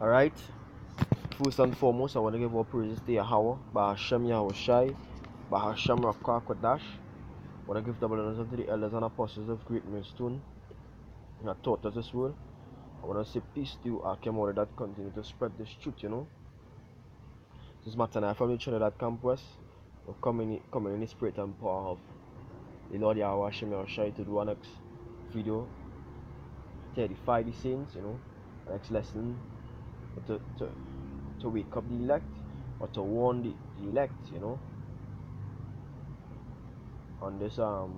Alright, first and foremost, I want to give all praises to Yahweh, Bahashem Yahushai, Bahashem Rakah Kodash. I want to give double honors to the elders and apostles of Great Millstone that taught us this word. I want to say peace to our Kemore that continue to spread this truth. This matter now from the Trinidad campus, we're coming in the spirit and power of the Lord Yahweh Hashem Yahushai to do our next video, to edify the saints, next lesson. To wake up the elect, or to warn the elect, on this I'm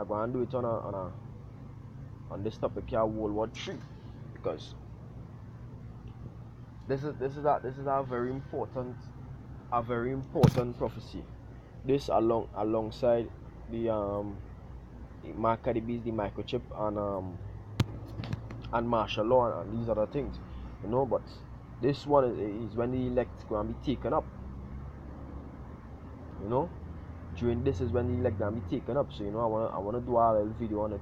going to do it on this topic here, World War 3, because this is a very important prophecy. This alongside the marker, the microchip, and martial law and these other things, but this one is when the elect going to be taken up. During this is when the elect going to be taken up. So I wanna do a little video on it,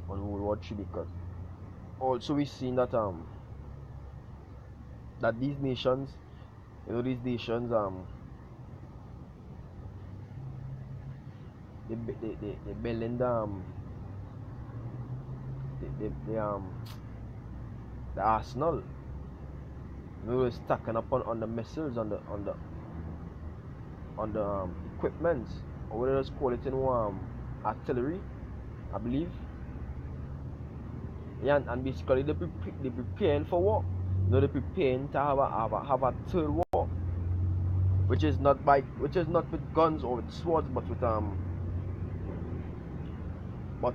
on World War 3, because also we've seen that that these nations, they building the arsenal. We're stacking up on the missiles, on the equipment, or what let's call it artillery, I believe. Yeah, and basically they're preparing for war. They're preparing to have a third war, which is not with guns or with swords, but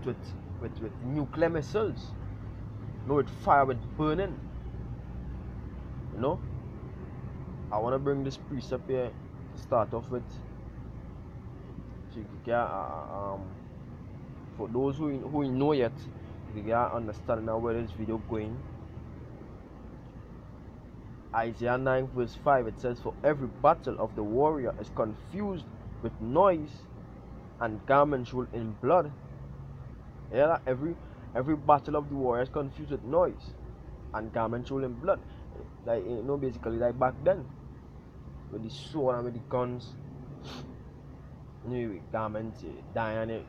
with nuclear missiles. With fire, with burning. I want to bring this precept here to start off with, so you can for those who know yet, you can understand now where this video going. Isaiah 9 verse 5, it says, "For every battle of the warrior is confused with noise, and garments rolled in blood." Yeah, every battle of the warrior is confused with noise, and garments rolled in blood. Like basically like back then, with the sword and with the guns, garments dying, and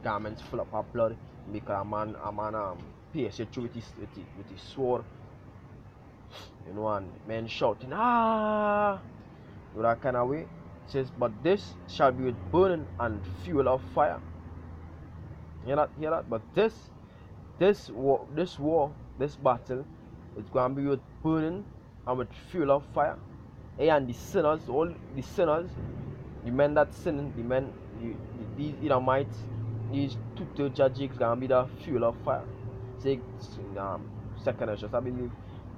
garments full of blood, because a man pierce it through with his sword, and men shouting that kind of way. It says, "But this shall be with burning and fuel of fire." Hear that? But this battle, it's going to be with burning and with fuel of fire. And the sinners, all the sinners, the men that sin, these Edomites, these 2/3 of Jake's going to be the fuel of fire. Say, second verse, I believe,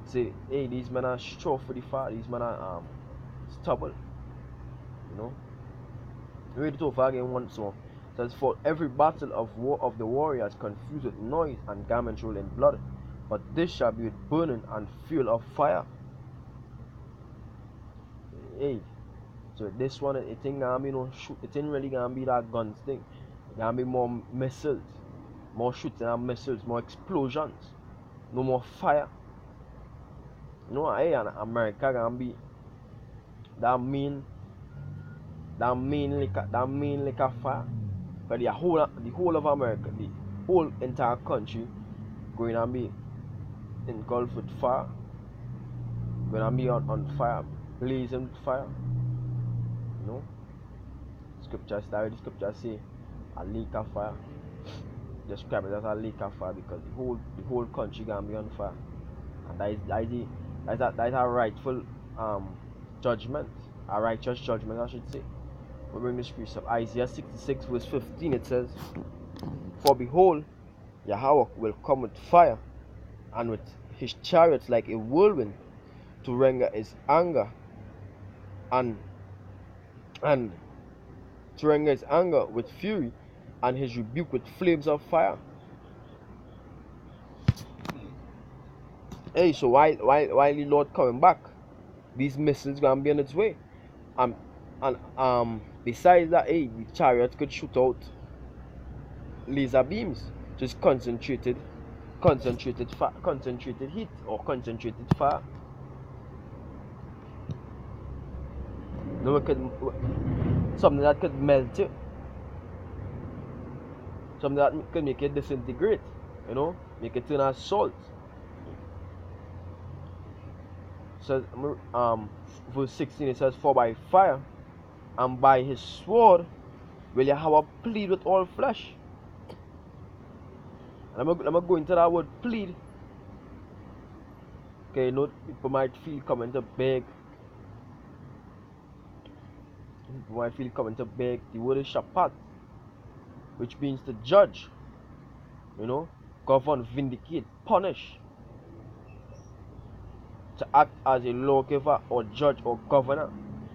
say, hey, these men are straw for the fire, these men are stubble. Read it over again once more. It says, "For every battle of the warriors confused with noise, and garments rolled in blood, but this shall be with burning and fuel of fire." Hey, so this one, it ain't gonna be no shoot. It ain't really gonna be that guns thing. It's gonna be more missiles, more shooting and missiles, more explosions, no more fire. And America gonna be that main liquor fire. But the whole of America, the whole entire country, going to be engulfed with fire. Going to be on fire, blazing with fire. The scripture say a lake of fire. Describe it as a lake of fire, because the whole country gonna be on fire, and that is a rightful judgment, a righteous judgment, I should say. We bring this precept, Isaiah 66 verse 15. It says, "For behold, Yahweh will come with fire, and with his chariots like a whirlwind, to render his anger, and to render his anger with fury, and his rebuke with flames of fire." Hey, so while the Lord coming back, these missiles gonna be on its way, and besides that, the chariots could shoot out laser beams, just concentrated concentrated heat or concentrated fire. No, it could something that could melt it, something that could make it disintegrate, make it turn as salt. So verse 16 it says, "For by fire and by his sword will Yahweh plead with all flesh." And I'm gonna go into that word plead. Okay, people might feel coming to beg. People might feel coming to beg. The word is shapat, which means to judge, govern, vindicate, punish, to act as a lawgiver or judge or governor.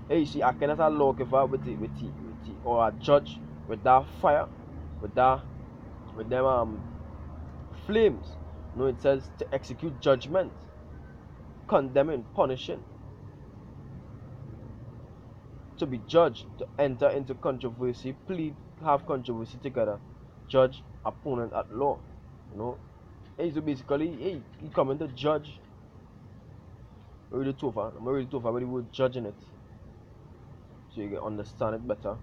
Hey, you see, acting as a lawgiver or a judge with that fire, with them flames. It says to execute judgment, condemning, punishing, to be judged, to enter into controversy, plead, have controversy together, judge, opponent at law. Hey, so basically, hey, you come in to judge. I'm really tough about the word judging it, so you can understand it better.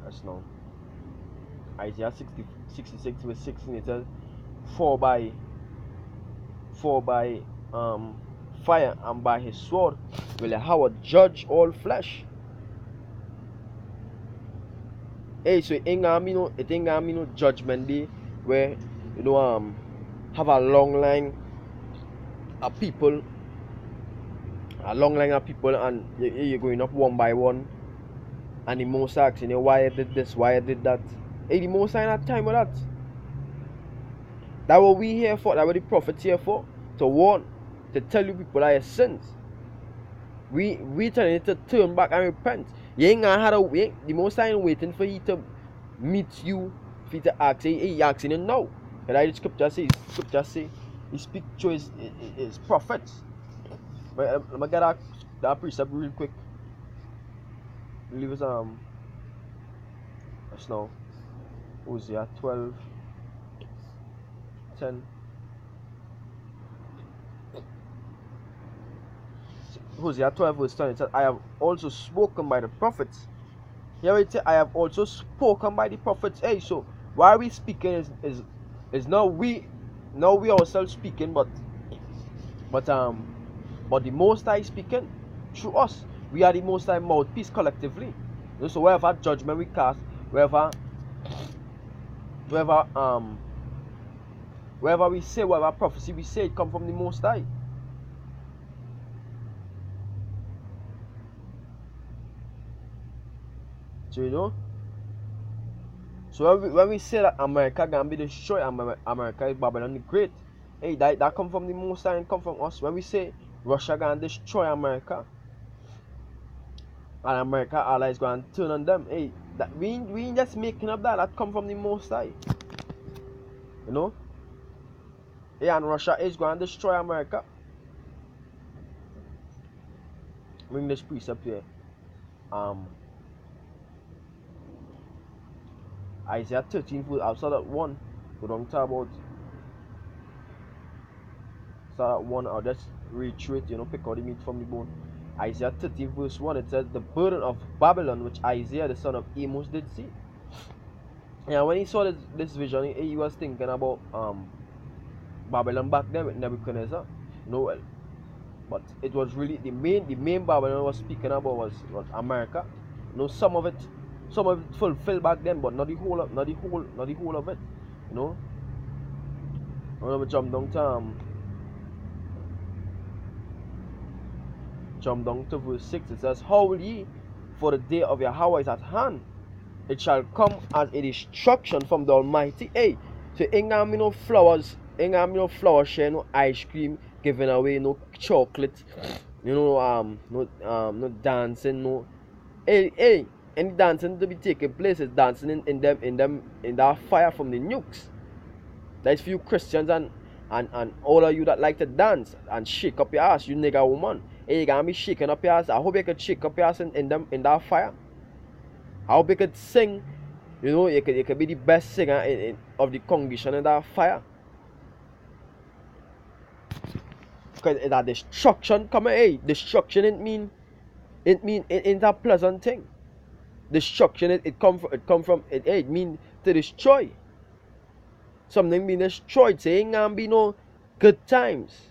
That's now Isaiah 66 verse 16. It says, "For by fire and by his sword will Yahweh judge all flesh." Hey, so it ain't gonna be no judgment day where have a long line of people, and you're going up one by one, and the Most asking you why you did this, why you did that. Hey, the Most ain't have time with that. That's what we here for. That's what the prophets here for, to warn, to tell you people that your sins. We telling you to turn back and repent. You ain't gonna have to wait. The Most ain't waiting for you to meet you, for you to ask. He asking you now. And like the scripture say, he speak to his prophets. But let me get that precept real quick. I believe it's that's now Hosea 12:10. Hosea 12 verse 10, it says, "I have also spoken by the prophets." Here it says, "I have also spoken by the prophets." Hey, so why are we speaking is not we ourselves speaking, but the Most High speaking through us. We are the Most High mouthpiece collectively. So wherever judgment we cast, wherever we say, whatever prophecy we say, it come from the Most High. So so when we say that America gonna be destroyed, America is Babylon the Great, hey, that come from the Most High and come from us. When we say Russia gonna destroy America, and America allies gonna turn on them, hey, that we ain't just making up that come from the Most High. Hey, and Russia is gonna destroy America. Bring this precept here. Isaiah 13 I'll start at 1. We don't talk about start at 1. I'll just reiterate, pick out the meat from the bone. Isaiah 13 verse 1, it says, "The burden of Babylon which Isaiah the son of Amos did see." Yeah, when he saw this vision, he was thinking about Babylon back then with Nebuchadnezzar. But it was really the main Babylon was speaking about was America. Some of it fulfilled back then, but not the whole of it. I'm gonna jump down to verse 6. It says, "Howl ye, for the day of Yahweh is at hand. It shall come as a destruction from the Almighty." Hey, so ain't gonna be no flowers, share, no ice cream giving away, no chocolate, no dancing, no. Hey, any dancing to be taking place is dancing in that fire from the nukes. There's few Christians and all of you that like to dance and shake up your ass, you nigga woman. Hey, you gonna be shaking up your ass. I hope you could shake up your ass in that fire. I hope you could sing You know, you could be the best singer of the congregation in that fire. Because that destruction coming, hey, destruction it ain't a pleasant thing. Destruction it mean to destroy. Something being destroyed, so it ain't gonna be no good times.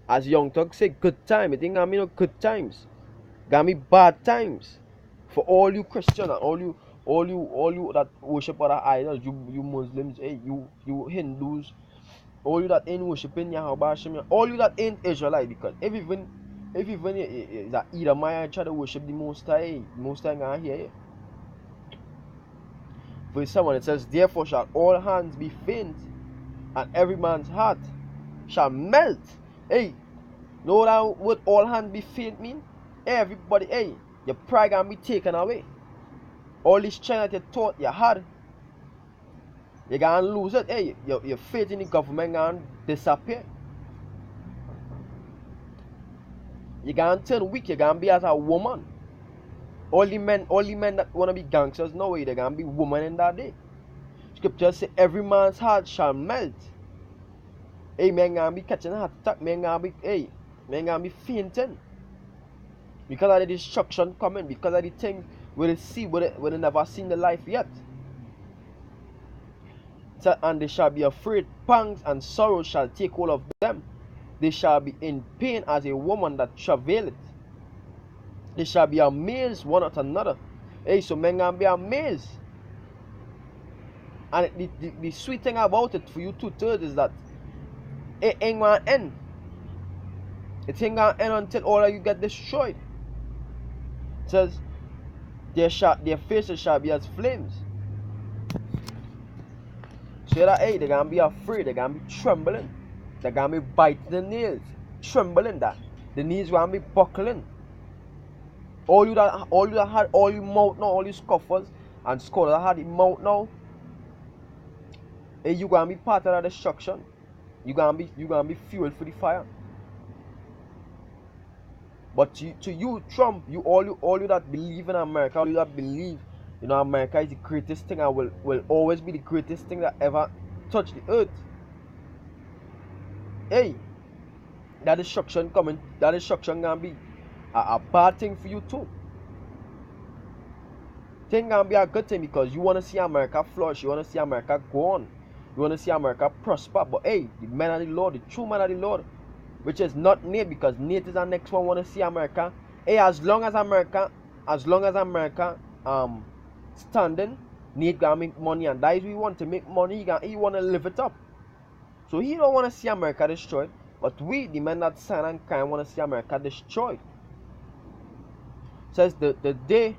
As Young Thug say, good time. It ain't gonna be no good times. Gonna be bad times. For all you Christians and all you that worship other idols, you Muslims, hey, you Hindus, all you that ain't worshiping Yahweh Hashem, all you that ain't Israelite, because if even that Edomite try to worship the Most High, the Most High gonna hear you. Verse 7 it says, therefore shall all hands be faint, and every man's heart shall melt. Hey, know that what all hands be faint mean? Everybody, hey, your pride gonna be taken away. All this China that you thought you had, you gonna lose it. Hey, your faith in the government gonna disappear. You gonna turn weak, you gonna be as a woman. All the men that wanna be gangsters, no way, they gonna be women in that day. Scripture say every man's heart shall melt. Hey, man gonna be catching a heart attack, man gonna be fainting. Because of the destruction coming, because of the things we they see, we they never seen the life yet. So, and they shall be afraid, pangs and sorrow shall take hold of them. They shall be in pain as a woman that travaileth. They shall be amazed one at another. Hey, so men gonna be amazed. And the sweet thing about it for you two-thirds is that it ain't gonna end. It ain't gonna end until all of you get destroyed. It says, their faces shall be as flames. So that, hey, they're gonna be afraid, they're gonna be trembling, they're gonna be biting the nails, trembling that. The knees gonna be buckling. All you that had all your mouth now, all you scoffers and scholars that had the mouth now, hey, you gonna be part of that destruction. You gonna be fuel for the fire. But to you, Trump, all you that believe in America, all you that believe, you know, America is the greatest thing and will always be the greatest thing that ever touched the earth. Hey, that destruction coming, that destruction gonna be a bad thing for you too. Thing gonna be a good thing because you wanna see America flourish, you wanna see America go on, you wanna see America prosper. But hey, the men of the Lord, the true men of the Lord, which is not Nate, because Nate is the next one wanna see America. Hey, as long as America standing, Nate gonna make money, and that is we want to make money. He wanna live it up. So he don't wanna see America destroyed. But we, the men that stand and kind, wanna see America destroyed. It says the day,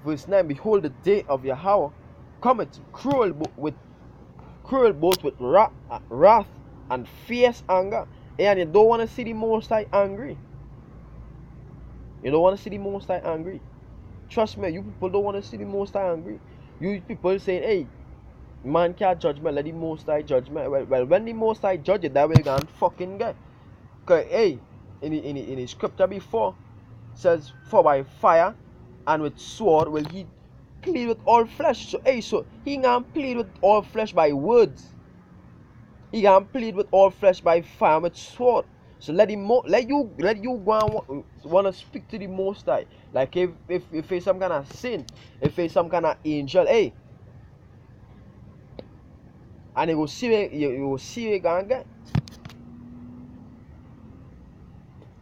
verse 9, behold the day of Yahweh cometh cruel both with wrath and fierce anger. And you don't want to see the Most High angry. You don't want to see the Most High angry. Trust me, you people don't want to see the Most High angry. You people saying, hey, man can't judge me, let the Most High judge me. Well, when the Most High judge it, that way you gonna fucking get. Because, hey, in the scripture before, says, for by fire and with sword will he plead with all flesh. So, hey, so he gonna plead with all flesh by words. He gonna plead with all flesh by fire and with sword. So let you go and wanna speak to the Most High. Like if it's some kind of saint, if it's some kind of angel, hey, and you will see you gonna get.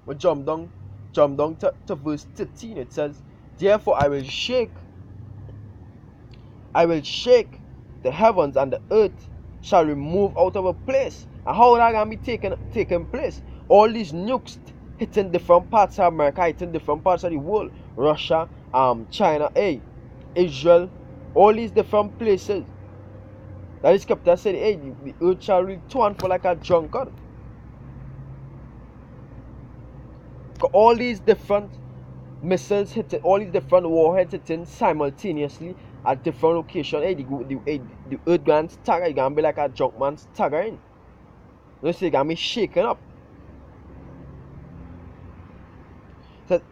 We jump down to verse 13. It says, therefore I will shake the heavens, and the earth shall remove out of a place. And how that gonna be taking place? All these nukes hitting different parts of America, hitting different parts of the world. Russia, China, hey, Israel, all these different places. That is scripture said, hey, the earth shall return for like a drunkard. All these different missiles hitting, all these different warheads hitting simultaneously at different locations. Hey, the earth gonna stagger. It gonna be like a drunk man staggering. You see, it gonna be shaken up. So,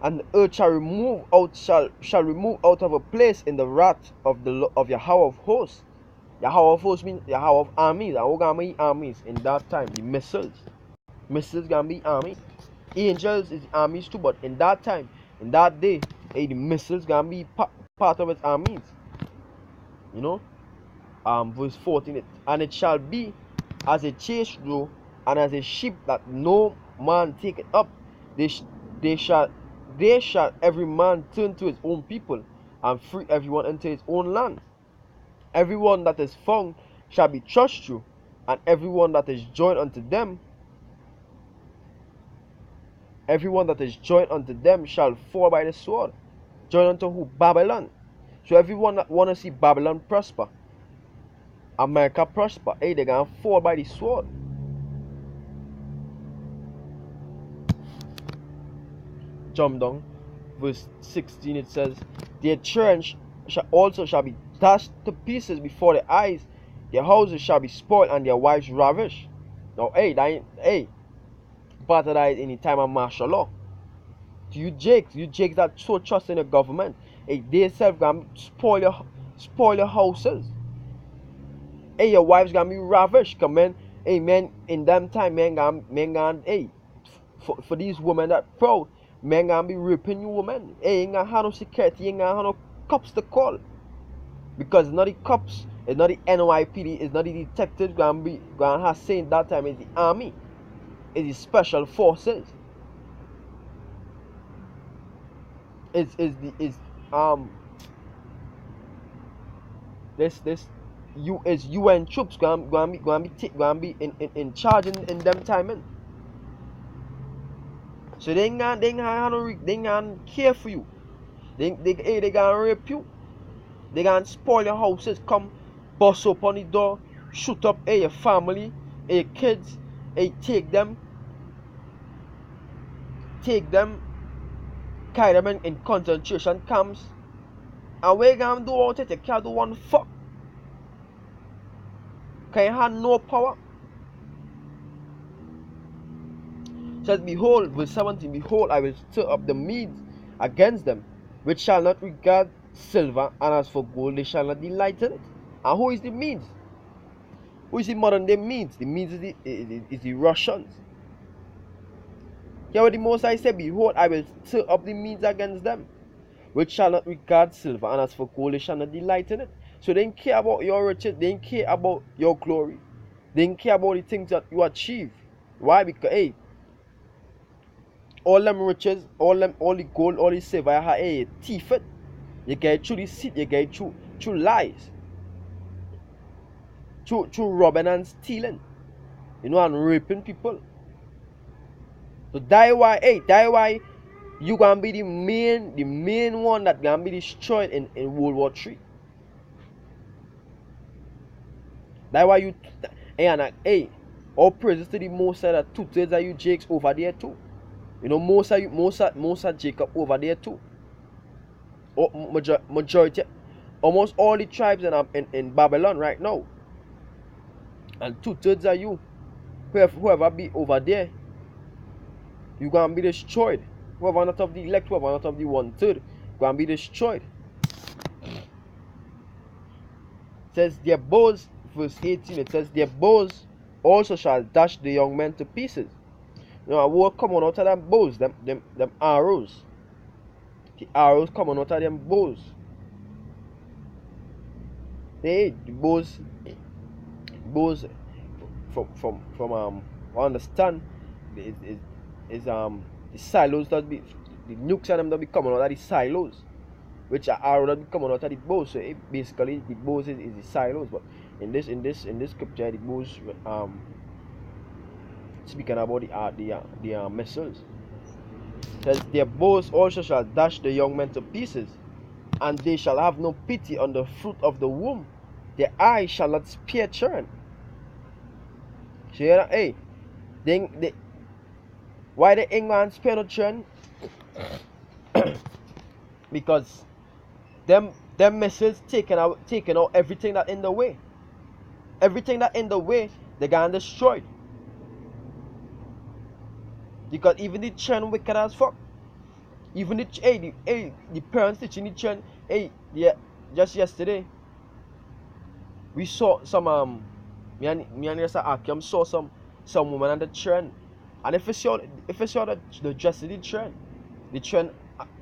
And the earth shall remove out of a place in the wrath of Yahweh of hosts. Yahweh of hosts means Yahweh of armies. And what gonna be armies in that time? The missiles. Missiles gonna be army. Angels is armies too, but in that time, in that day, the missiles gonna be part of its armies. You know? Verse 14, and it shall be as a chase row, and as a sheep that no man take it up. They shall every man turn to his own people, and free everyone into his own land. Everyone that is found shall be thrust through, and everyone that is joined unto them shall fall by the sword. Joined unto who? Babylon. So everyone that wanna see Babylon prosper, America prosper, hey, they're gonna fall by the sword. Jump down, verse 16, it says, their children shall be dashed to pieces before their eyes, their houses shall be spoiled, and their wives ravished. Now, part of that is in the time of martial law. To you Jakes that so trust in the government, hey, they self gonna spoil your houses. Hey, your wives gonna be ravished. Come on, hey man, in them time, man gonna hey, for these women that proud, men gonna be raping you women. Hey, ain't gonna have no security, ain't gonna have no cops to call. Because it's not the cops, it's not the NYPD, it's not the detectives gonna have saying that time, it's the army, it's the special forces. It's UN troops gonna be in charge in them timing. So they ain't gonna care for you. They gonna rape you. They gonna spoil your houses. Come bust open the door, shoot up your family, your kids. Take them, carry them in concentration camps. And what you gonna do about it? You can't do one fuck. Cause you have no power. Says, behold, verse 17, behold, I will stir up the Medes against them, which shall not regard silver, and as for gold, they shall not delight in it. And who is the Medes? Who is the modern day Medes? The Medes is the Russians. Hear what the Most High said, behold, I will stir up the Medes against them, which shall not regard silver, and as for gold, they shall not delight in it. So they don't care about your riches, they don't care about your glory, they don't care about the things that you achieve. Why? Because, hey, all them riches, all the gold, all the silver, you have, thief it. You get it through deceit, you get it through lies, through robbing and stealing, you know, and raping people. So that's why you gonna be the main one that gonna be destroyed in World War 3. That's why you all praises to the Most High that 2/3 of you Jakes over there too. You know, most of Jacob over there too. Majority, almost all the tribes in Babylon right now. And 2/3 of you, whoever be over there, you gonna be destroyed. Whoever not of the elect, whoever not of the 1/3, gonna be destroyed. It says their bows, verse 18, it says their bows also shall dash the young men to pieces. You know, what coming out of them bows, them arrows. The arrows coming out of them bows. The bows from I understand is the silos that be the nukes and them that be coming out of the silos, which are arrows that be coming out of the bows. So basically the bows is the silos, but in this scripture the bows speaking about the missiles. It says their bows also shall dash the young men to pieces, and they shall have no pity on the fruit of the womb. Their eyes shall not spare children. So you know, hey, why the England spare no children? Because them missiles taking out everything that in the way. Everything that in the way, they gonna destroy. Because even the children wicked as fuck. Even the parents teaching the children. Hey, yeah, just yesterday we saw some me and Yasa Akim saw some woman on the trend, and if you saw the dress of the trend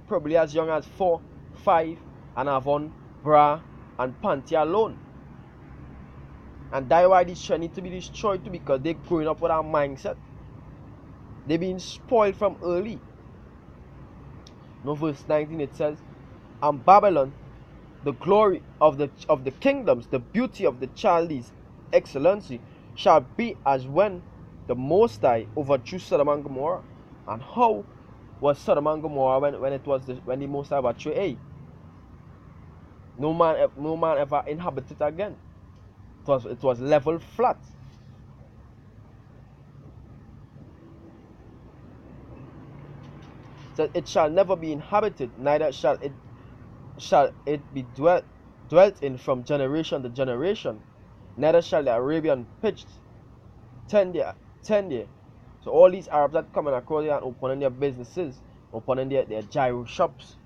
probably as young as 4, 5, and have on bra and panty alone. And that's why this trend need to be destroyed too, because they're growing up with our mindset. They're being spoiled from early. No, verse 19 it says, and Babylon, the glory of the kingdoms, the beauty of the Chaldees, excellency, shall be as when the Most High overthrew Sodom and Gomorrah. And how was Sodom and Gomorrah when the Most High overthrew? Hey, no man ever inhabited again. It was level flat. So it shall never be inhabited, neither shall it be dwelt in from generation to generation, neither shall the Arabian pitched 10 year. So all these Arabs that coming across here and opening their businesses, opening their gyro shops,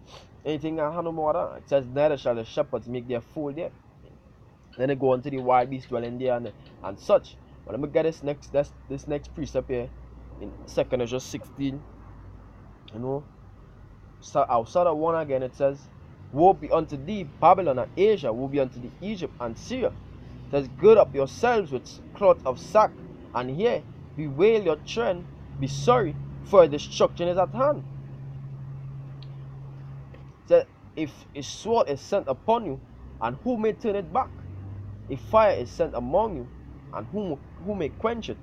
anything that have no more than it says, neither shall the shepherds make their fold there. Then they go on to the wild beasts dwelling there and such. But let me get this next precept here in 2nd Ezra 16. You know, so outside of 1 again it says, woe be unto thee, Babylon and Asia, woe be unto thee, Egypt and Syria. It says, gird up yourselves with cloth of sack, and here bewail your trend, be sorry, for destruction is at hand. It says, if a sword is sent upon you, and who may turn it back? If fire is sent among you, and who may quench it?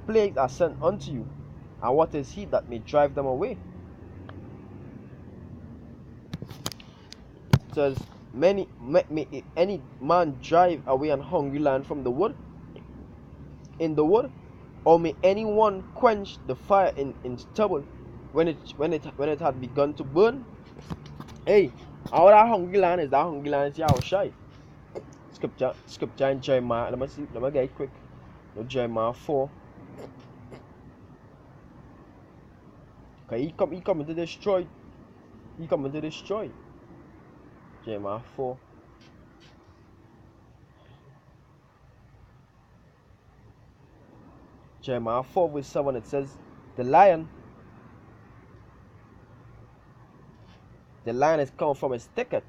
Plagues are sent unto you, and what is he that may drive them away? It says, may any man drive away an hungry land from the wood, in the wood, or may anyone quench the fire in stubble when it had begun to burn? Hey, how that hungry land is? That hungry land is Yahushai. Scripture in Jeremiah. Let me get it quick. No, Jeremiah 4. Okay, he coming to destroy. He coming to destroy. Jeremiah 4. Jeremiah 4 verse 7, it says, the lion is come from his thicket,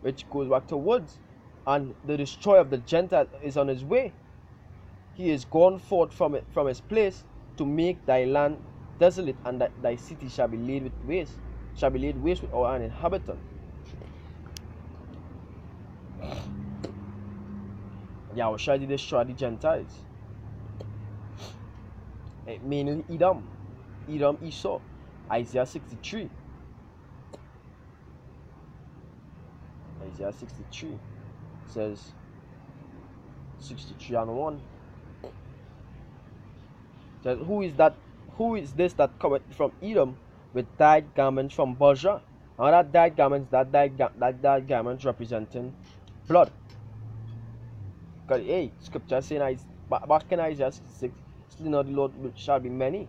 which goes back to woods, and the destroyer of the Gentile is on his way. He is gone forth from his place to make thy land desolate, and thy city shall be laid waste without an inhabitant. Yahushua did destroy the Gentiles. Mainly Edom, Esau. Isaiah 63. Isaiah 63 says 63 and 1. Says, who is this that cometh from Edom with dyed garments from Bozrah? And that dyed garments representing blood. Because scripture saying back in Isaiah 66, still the Lord shall be many.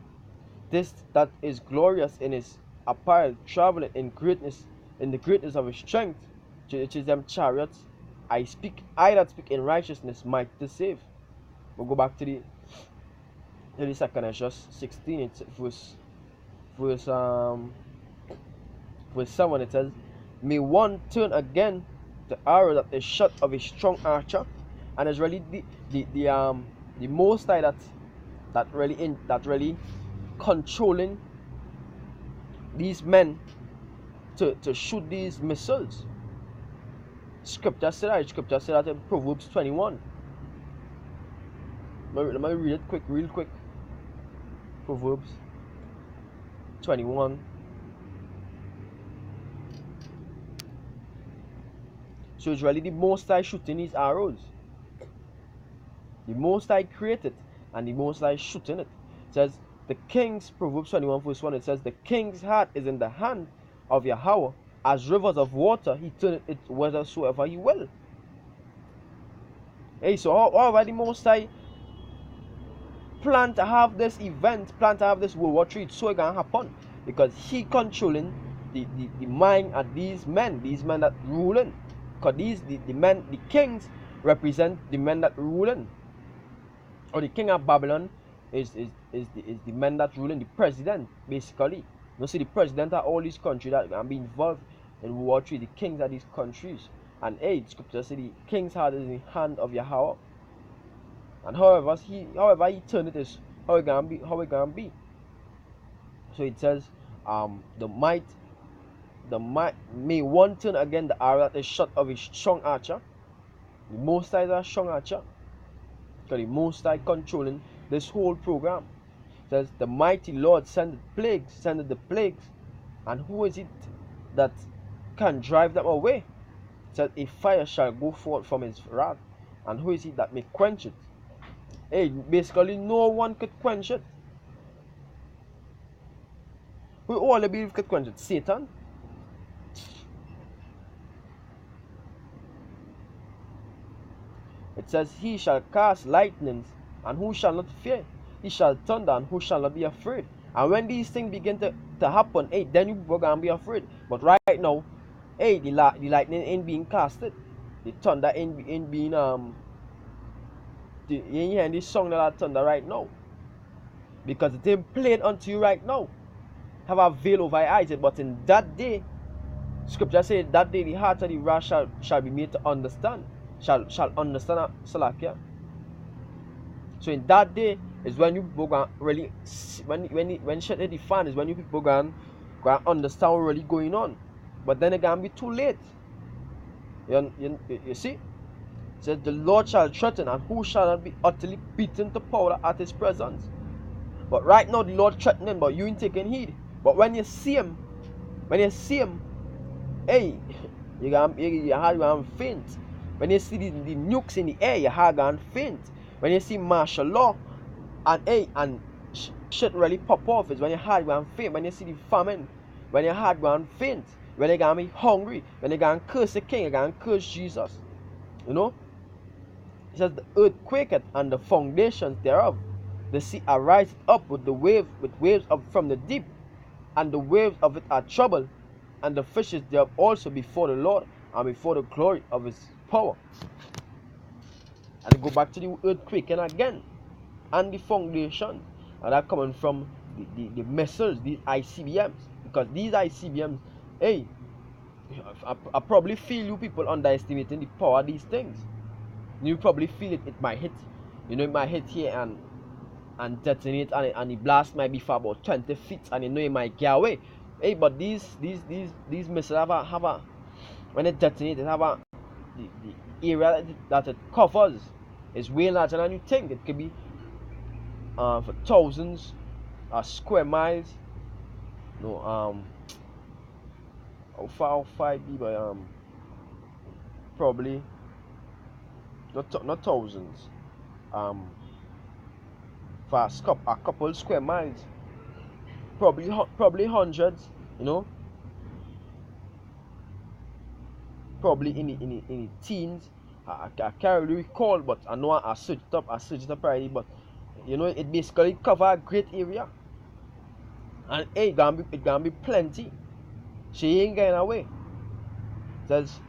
This that is glorious in his apparel, traveling in the greatness of his strength, which is them chariots. I that speak in righteousness, might to save. We'll go back to the 2nd Ezra 16, it's verse 7. It says, may one turn again the arrow that is shot of a strong archer. And it's really the Most High that really controlling these men to shoot these missiles. Scripture said that in Proverbs 21. Let me read it real quick. Proverbs 21. So it's really the Most High shooting these arrows. The Most High created, and the Most High shooting it. It says, the king's, Proverbs 21 verse 1, it says, the king's heart is in the hand of Yahweh, as rivers of water, he turneth it whithersoever he will. Hey, so how the Most High plan to have this event, plan to have this World War III, so it gonna happen. Because he controlling the mind of these men that ruling. Because the kings represent the men that ruling. Or the king of Babylon is the man that ruling, the president, basically. You see, the president of all these countries that are being involved in World War III, the kings of these countries. And the scripture says the king's heart is in the hand of Yahweh. And however he turned it is how it gonna be. So it says, the might may one turn again the arrow that is shot of a strong archer. The Most High is a strong archer. Because the Most High controlling this whole program. It says the mighty Lord sended the plagues, and who is it that can drive them away? It says a fire shall go forth from his wrath, and who is it that may quench it? Hey, basically no one could quench it. Who all believe could quench it? Satan. It says he shall cast lightnings, and who shall not fear? He shall thunder, and who shall not be afraid? And when these things begin to happen, hey, then you people gonna be afraid. But right now, hey, the lightning ain't being casted. The thunder ain't being you ain't hearing this song that I thunder right now. Because it ain't played unto you right now. Have a veil over your eyes. But in that day, scripture says that day the heart of the rash shall be made to understand. Shall understand Salakia. So in that day is when you people gonna really when shit hit the fan is when you people gonna understand what really going on. But then it gonna be too late. You see? It says the Lord shall threaten, and who shall not be utterly beaten to powder at his presence. But right now the Lord threatening, but you ain't taking heed. But when you see him, hey, your heart gonna faint. When you see the nukes in the air, your heart gonna faint. When you see martial law and shit really pop off, is when your heart gonna faint. When you see the famine, when your heart gonna faint. When you gonna be hungry, when you gonna curse the king, you gonna curse Jesus. You know? It says the earth quaketh and the foundations thereof. The sea ariseth up with waves up from the deep, and the waves of it are troubled, and the fishes thereof also before the Lord, and before the glory of his power. And go back to the earthquake again, and the foundation, and that coming from the missiles, these ICBMs, because these ICBMs, hey, I probably feel you people underestimating the power of these things. You probably feel it might hit, it might hit here and detonate, and the blast might be for about 20 feet, and it might get away. Hey, but these missiles have a when it detonates, it have the area that it covers is way larger than you think. It could be for thousands square miles. How far it be, but probably not thousands. For a couple square miles, probably hundreds. Probably in the teens. I can't really recall, but I know I searched it up already. But it basically cover a great area, and it gonna be plenty. She ain't getting away. It says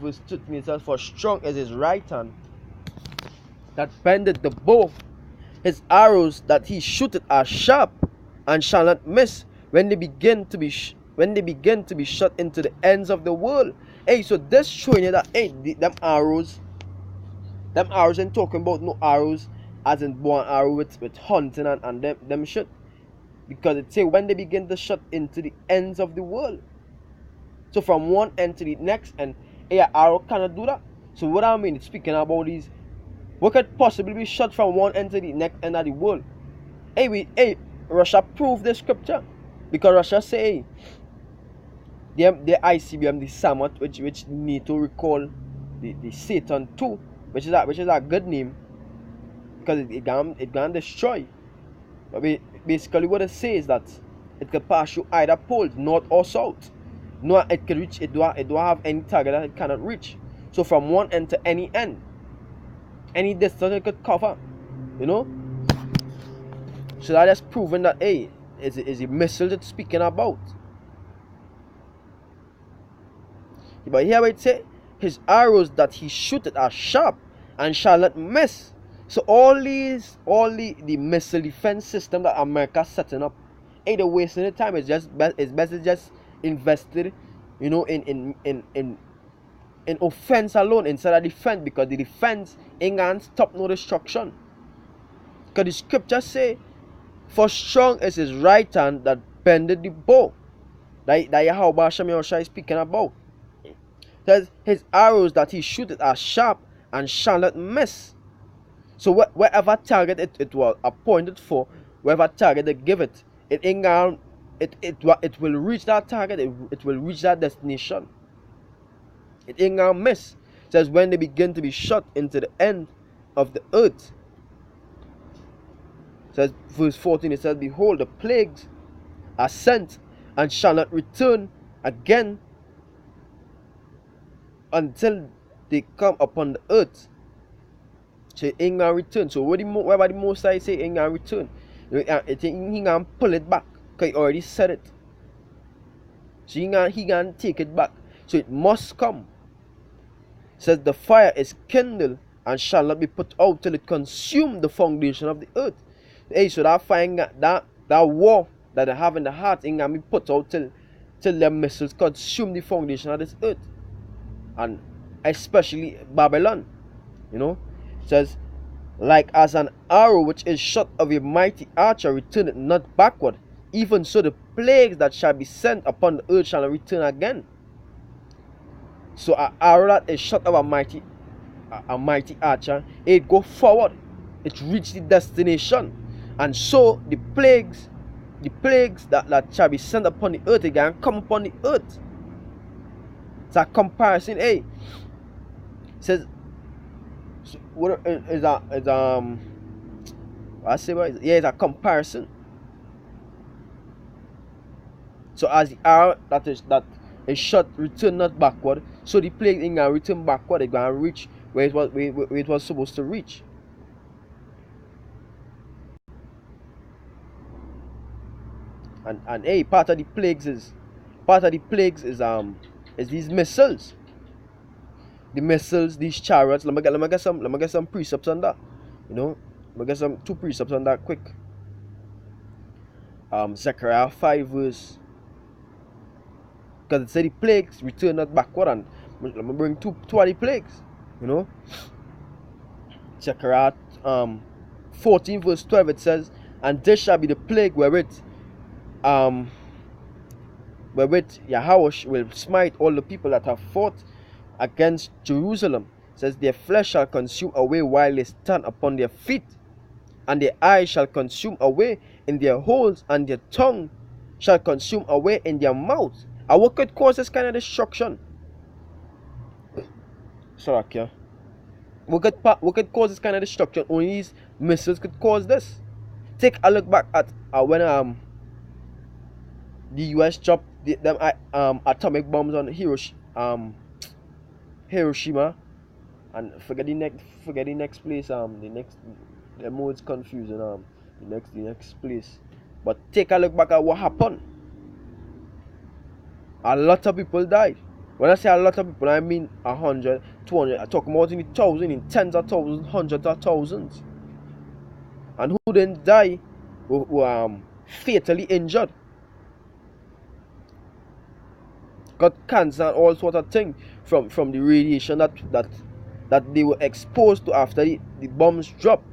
verse 13, it says, for strong is his right hand that bendeth the bow, his arrows that he shooteth are sharp and shall not miss when they begin to be shot into the ends of the world. Hey, so this showing you that them arrows ain't talking about no arrows as in one arrow with hunting and them shit. Because it say when they begin to shot into the ends of the world. So from one end to the next, and arrow cannot do that. So what I mean, speaking about these, what could possibly be shot from one end to the next end of the world? Russia proved the scripture, because Russia say the ICBM, the Samut, which need to recall the Satan 2, which is a good name, because it can destroy. But basically what it says is that it could pass you either poles, north or south. No, it can reach. It don't have any target that it cannot reach. So from one end to any end, any distance it could cover. So that just proven that, hey, is a missile that's speaking about. But here it say, his arrows that he shooteth are sharp and shall not miss. So all the missile defense system that America's setting up, ain't a wasting the time. It's best to just invested, you know, in offense alone instead of defense, because the defense ain't gonna stop no destruction. Because the scriptures say, for strong is his right hand that bended the bow. That Yahweh Hashem Yahushua is speaking about. Says his arrows that he shooteth are sharp and shall not miss. So wherever target it was appointed for, wherever target they give it, it will reach that target. It will reach that destination. It ain't gonna miss. It says when they begin to be shot into the end of the earth. It says verse 14. It says, behold, the plagues are sent and shall not return again until they come upon the earth. So it ain't gonna return. So wherever the Most High say it ain't gonna return, he ain't gonna pull it back, because he already said it. So he gonna take it back. So it must come. It says the fire is kindled and shall not be put out till it consume the foundation of the earth. Hey, so that fire, that war that they have in the heart ain't gonna be put out till the missiles consume the foundation of this earth. And especially Babylon, you know. It says, like as an arrow which is shot of a mighty archer returneth not backward, even so the plagues that shall be sent upon the earth shall not return again. So an arrow that is shot of a mighty archer, it go forward, it reach the destination. And so the plagues that shall be sent upon the earth again come upon the earth. It's a comparison. Hey, it says, so what is I say what is it? Yeah, it's a comparison. So as the arrow that is shot return not backward, so the plague ain't gonna return backward. It's gonna reach where it was supposed to reach. And hey, part of the plagues is these missiles. The missiles, these chariots. Let me get some precepts on that. You know, let me get some 2 precepts on that quick. Zechariah 5 verse, because it said the plagues return not backward, and let me bring two of the plagues. You know, Zechariah 14 verse 12, it says, and this shall be the plague wherewith Yahweh will smite all the people that have fought against Jerusalem. It says their flesh shall consume away while they stand upon their feet, and their eyes shall consume away in their holes, and their tongue shall consume away in their mouth. And what could cause this kind of destruction? Sorry, yeah. What could cause this kind of destruction? Only these missiles could cause this. Take a look back at when the US dropped them atomic bombs on Hiroshima, and forget the next place. The mode's confusing. The next place. But take a look back at what happened. A lot of people died. When I say a lot of people, I mean 100, 200. I talk about in the thousands, in tens of thousands, hundreds of thousands. And who didn't die were fatally injured. Got cancer and all sorts of things from the radiation that they were exposed to after the bombs dropped.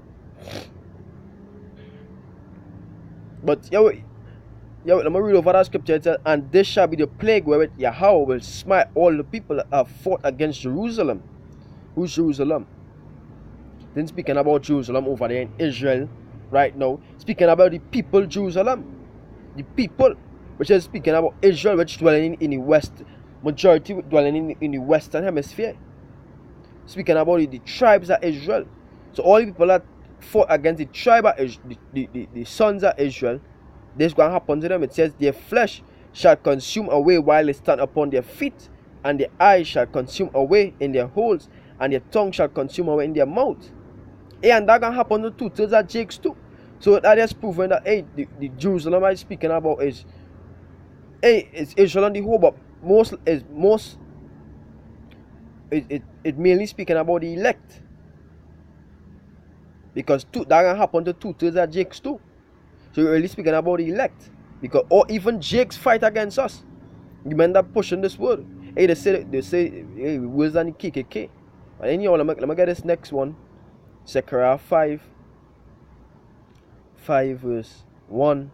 But let me read over that scripture. It says, and this shall be the plague wherewith Yahweh will smite all the people that have fought against Jerusalem. Who's Jerusalem? Then speaking about Jerusalem over there in Israel right now. Speaking about the people Jerusalem. The people, which is speaking about Israel, which dwelling in the west, majority dwelling in the western hemisphere. Speaking about the tribes of Israel. So all the people that fought against the tribe of Israel, the sons of Israel, this is going to happen to them. It says their flesh shall consume away while they stand upon their feet, and their eyes shall consume away in their holes, and their tongue shall consume away in their mouth. And that going to happen to 2/3 of Jakes too. So that is proven that the Jerusalem I'm speaking about is it's Israel and the whole, but it mainly speaking about the elect. Because that can happen to 2/3 of Jakes too. So you're really speaking about the elect. Because or even Jakes fight against us. You end up pushing this word. Hey, they say hey, worse than the KKK. And anyhow, let me get this next one. Zechariah 5 verse 1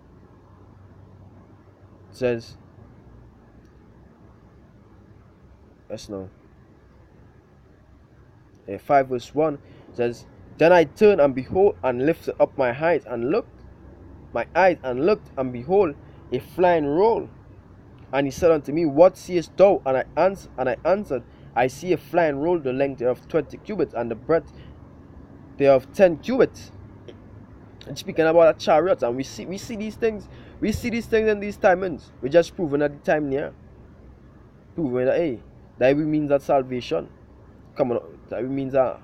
says, yes, no. 5 verse 1 says, then I turned and behold, and lifted up my eyes and looked, and behold, a flying roll. And he said unto me, what seest thou? And I answered, I see a flying roll, the length thereof 20 cubits, and the breadth thereof 10 cubits. And speaking about a chariot, and we see these things in these timings. We just proven at the time near. Proven that that means that salvation. Come on, that means that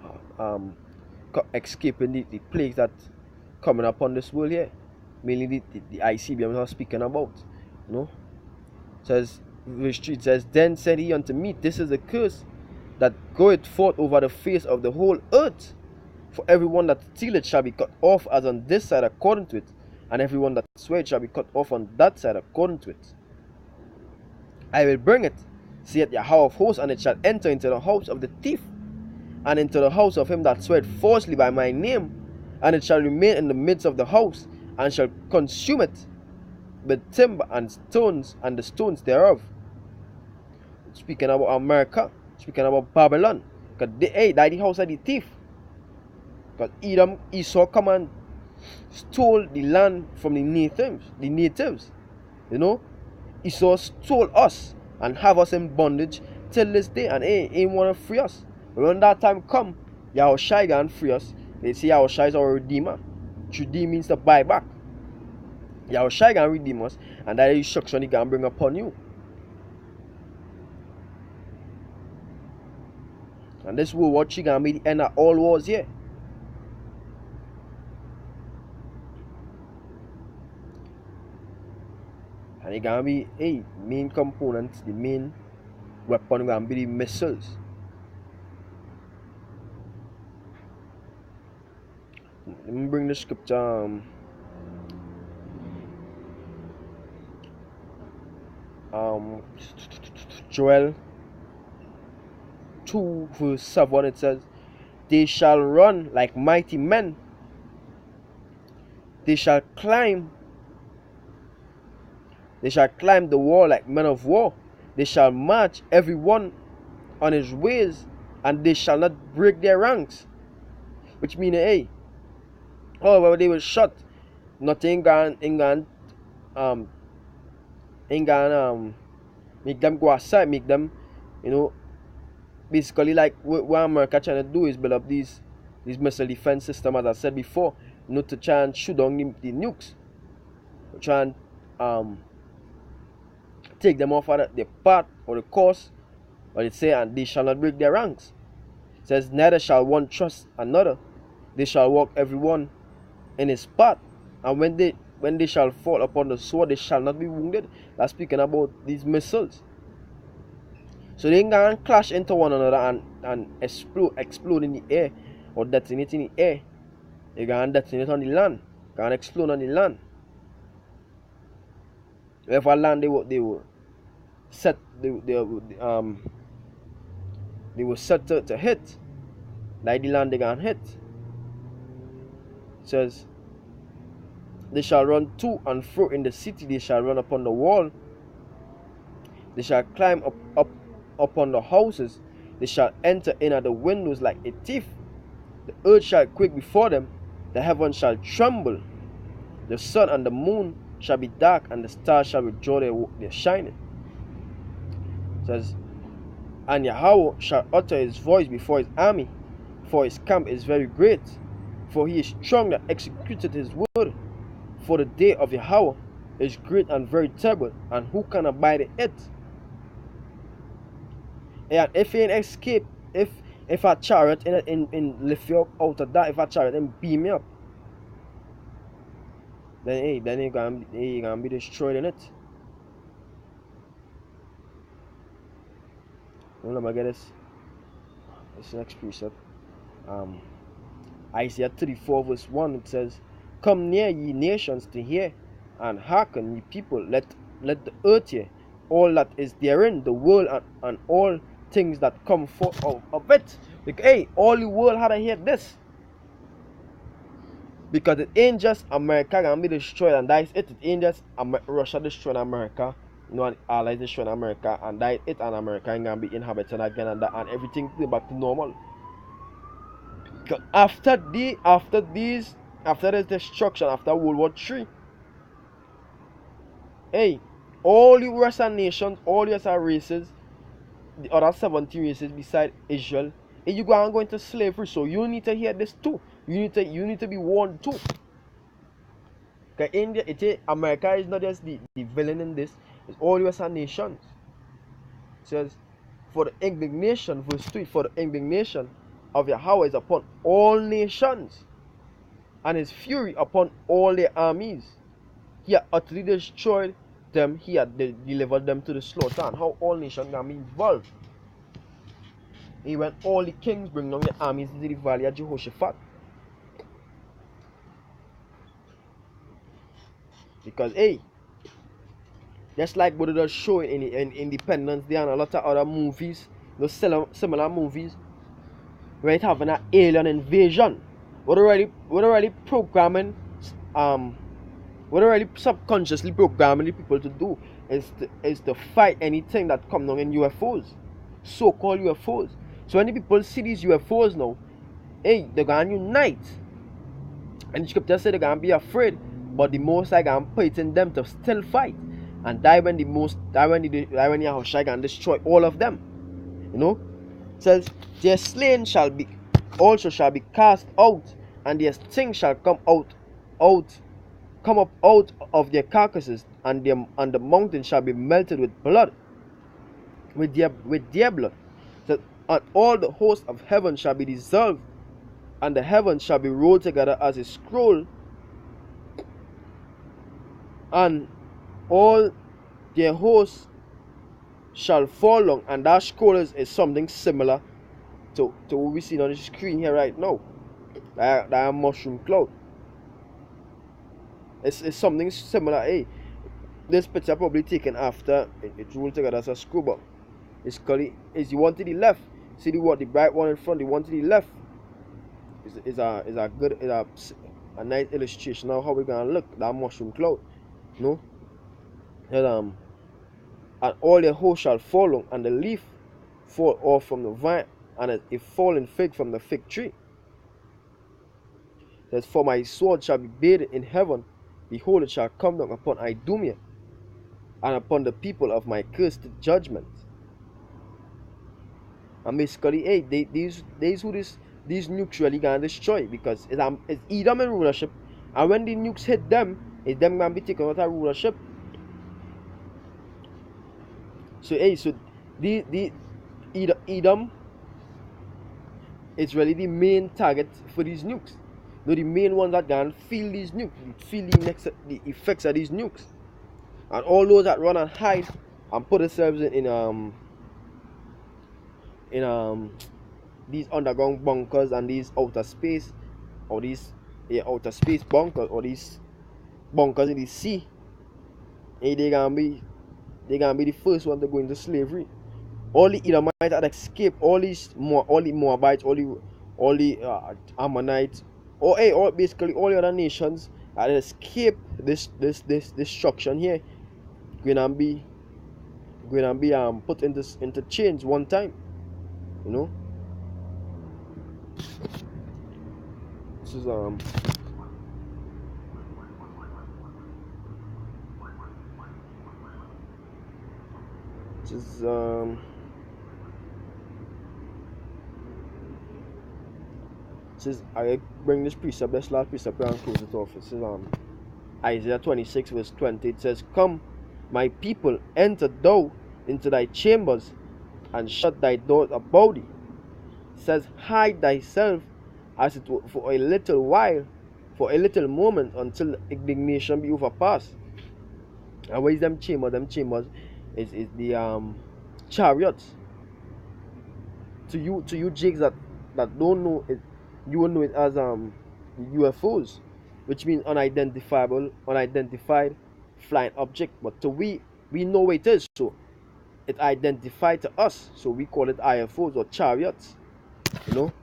escaping the plagues that coming upon this world here. Mainly the ICBM are speaking about. You know? Says verse 3 says, then said he unto me, this is a curse that goeth forth over the face of the whole earth. For everyone that stealeth shall be cut off as on this side according to it, and everyone that sweareth shall be cut off on that side according to it. I will bring it, saith Yahweh of hosts, and it shall enter into the house of the thief, and into the house of him that sweareth falsely by my name, and it shall remain in the midst of the house, and shall consume it with timber and stones, and the stones thereof. Speaking about America, speaking about Babylon, because that the house of the thief. Because Esau come and stole the land from the natives. You know, Esau stole us and have us in bondage till this day, and ain't want to free us. But when that time come, Yahushua can free us. They say Yahushua is our redeemer. To redeem means to buy back. Yahushua can redeem us, and that instruction he can bring upon you. And this World War III can be the end of all wars here. And it gonna be main components, the main weapon gonna be the missiles. Let me bring the scripture. Joel 2 verse 7, it says, they shall run like mighty men, they shall climb the wall like men of war, they shall march every one on his ways, and they shall not break their ranks. Which means well, they were shot, nothing can make them go outside, make them, basically like what America trying to do is build up these missile defense systems, as I said before, to try and shoot down the nukes, try and take them off of the path or the course, but it say, and they shall not break their ranks. It says, neither shall one trust another, they shall walk every one in his path, and when they shall fall upon the sword, they shall not be wounded. That's speaking about these missiles. So they can clash into one another and explode in the air, or detonate in the air. They can detonate on the land, can explode on the land. If a land they were set, they were set to hit, like the land they can hit. It says, they shall run to and fro in the city, they shall run upon the wall, they shall climb up upon the houses, they shall enter in at the windows like a thief. The earth shall quake before them, the heavens shall tremble, the sun and the moon shall be dark, and the stars shall withdraw their shining. It says, and Yahweh shall utter his voice before his army, for his camp is very great, for he is strong that executed his word. For the day of Yahweh is great and very terrible, and who can abide it? And if he ain't escape, if a chariot in lift you up out of that, if a chariot and beam me up, then you gonna be destroyed in it. Let me get this next precept. Um, Isaiah 34 verse 1, it says, "Come near, ye nations, to hear, and hearken, ye people, let the earth hear, all that is therein, the world and all things that come forth of it." Like, hey, all the world had to hear this. Because it ain't just America gonna be destroyed and that is it. It ain't just Russia destroying America, and allies destroying America, and that is it, and America ain't gonna be inhabited again, and everything go back to normal. Because after this destruction, after World War III, hey, all the Western nations, all the other races, the other 70 races beside Israel, hey, you go into slavery. So you need to hear this too. You need to be warned too. Because India, America is not just the villain in this, it's all the Western nations. It says, for the indignation, verse 3, for the indignation of Yahweh is upon all nations, and his fury upon all their armies. He had utterly destroyed them, he had delivered them to the slaughter. And how all nations can be involved. He when all the kings bring down their armies into the valley of Jehoshaphat. Because, hey, just like what it does show in Independence Day and a lot of other movies, those similar movies, where it having an alien invasion. What already programming, what already subconsciously programming the people to do is to fight anything that comes down in UFOs, so-called UFOs. So when the people see these UFOs now, hey, they're gonna unite. And the scripture said they're gonna be afraid, but the Most High gonna put it in them to still fight, and die when Yahushua gonna destroy all of them. You know, it says their slain shall be cast out, and their sting shall come up out of their carcasses, and the mountain shall be melted with blood, with their blood. So, and all the hosts of heaven shall be dissolved, and the heavens shall be rolled together as a scroll, and all their hosts shall fall long. And that scroll is something similar to what we see on the screen here right now. That mushroom cloud. It's something similar. Hey, this picture probably taken after it rolled together as a scroll, but it's called is the one to the left. See the bright one in front, the one to the left is a nice illustration of how we're gonna look. That mushroom cloud. No? And all the hosts shall fall on, and the leaf fall off from the vine, and a fallen fig from the fig tree. It says, for my sword shall be bathed in heaven, behold, it shall come down upon Idumea, and upon the people of my cursed judgment. And basically, hey, these nukes really gonna destroy, because it's Edom in rulership, and when the nukes hit them, it's them gonna be taken out of rulership. So hey, so the Edom is really the main target for these nukes. They're the main ones that gonna feel these nukes, feel the effects of these nukes, and all those that run and hide and put themselves in these underground bunkers and these outer space, or these outer space bunkers, or these bunkers in the sea. Hey, they gonna be the first one to go into slavery. All the Edomites that escape, all the Moabites, all the Ammonites, or basically all the other nations that escape this destruction here, gonna be put into chains one time. You know. This is I bring this precept, this last precept, and close it off. This is Isaiah 26 verse 20. It says, come, my people, enter thou into thy chambers, and shut thy doors about thee. It says, hide thyself as it were for a little while for a little moment until the indignation be overpassed. And what is them chambers? Them chambers is the chariots. To you jigs that don't know it, you will know it as UFOs, which means unidentified flying object. But to we know what it is, so it identified to us, so we call it IFOs or chariots. You know,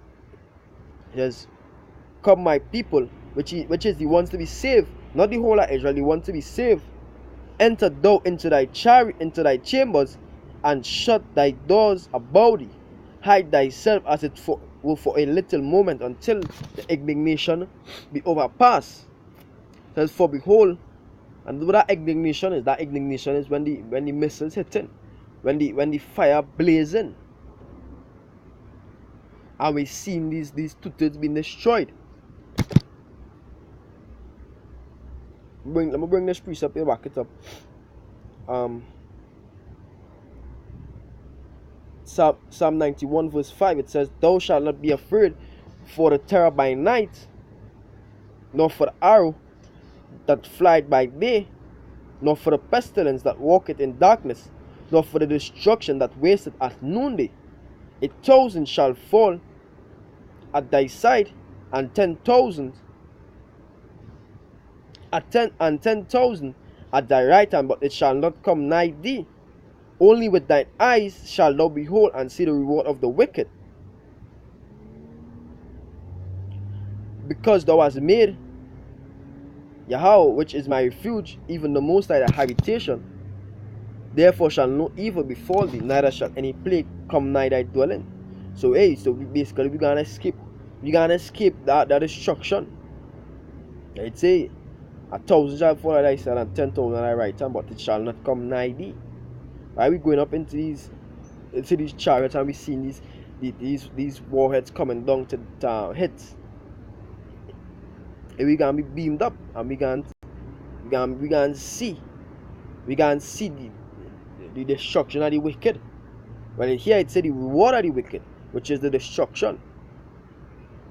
yes, come my people, which is the ones to be saved, not the whole of Israel, the ones to be saved. Enter thou into thy chariot, into thy chambers, and shut thy doors about thee. Hide thyself as it for a little moment until the indignation be overpassed. It says, for behold, and what that indignation is when the missiles hitting, when the fire blazing, and we seen these two-thirds being destroyed. Let me bring this precept here, back it up. Psalm 91 verse 5, it says, thou shalt not be afraid for the terror by night, nor for the arrow that flieth by day, nor for the pestilence that walketh in darkness, nor for the destruction that wasteth at noonday. 1,000 shall fall at thy side, and 10,000 and 10,000 at thy right hand, but it shall not come nigh thee. Only with thine eyes shalt thou behold and see the reward of the wicked. Because thou hast made Yahweh, which is my refuge, even the Most High thy habitation, therefore shall no evil befall thee, neither shall any plague come nigh thy dwelling. So basically we're gonna escape that destruction. I'd say 1,000 shall fall at thy side and 10,000 at thy right hand, but it shall not come nigh thee. Right, we going up into these chariots, and we seeing these warheads coming down to hit. And we gonna be beamed up, and we gonna see the destruction of the wicked. Well, here it said the reward of the wicked, which is the destruction.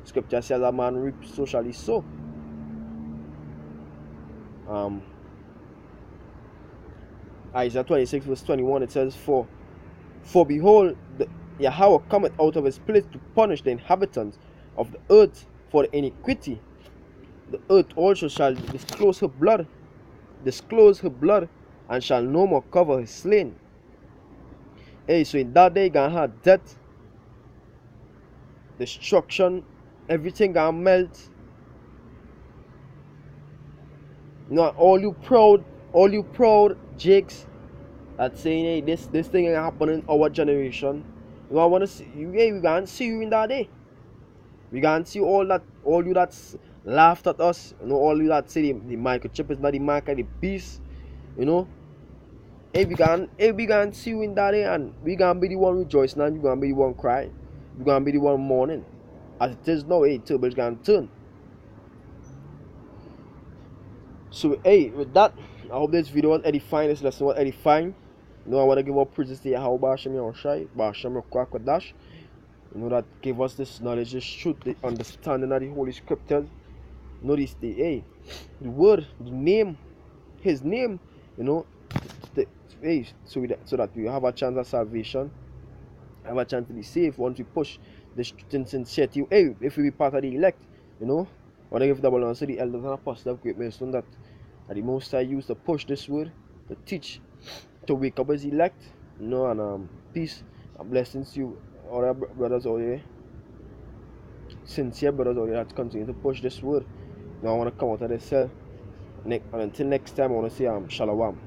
Scripture says, a man reaps, so shall he sow. Isaiah 26 verse 21, it says, For behold, Yahweh cometh out of his place to punish the inhabitants of the earth for the iniquity. The earth also shall disclose her blood, and shall no more cover his slain. Hey, so in that day gonna have death, destruction, everything gonna melt. Not all you proud jakes that saying, hey, this thing ain't happening in our generation. You wanna see you, hey, we gonna see you in that day. We gonna see all you that's laughed at us, you know, all you that say the microchip is not the mark of the beast, you know. Hey, we gonna see you in that day, and we gonna be the one rejoicing, and you gonna be the one crying. You gonna be the one mourning. As it is now, hey, tables gonna turn. So, hey, with that, I hope this video was edifying, this lesson was edifying. You know, I want to give all praises to Yahweh Ba'ashem Yahushai, Ba'ashem Kodash. You know, that gave us this knowledge, this truth, the understanding of the Holy Scriptures. Notice the word, the name, his name, you know, so that we have a chance of salvation, have a chance to be saved once we push this sincerity. Hey, if we be part of the elect, you know, I want to give double honor to the elders and apostles of Great Millstone that the Most High used to push this word, to teach, to wake up as elect, you know, and peace and blessings to you, all our brothers out there, sincere brothers out there that continue to push this word. Now I want to come out of this cell. And until next time, I want to say Shalom.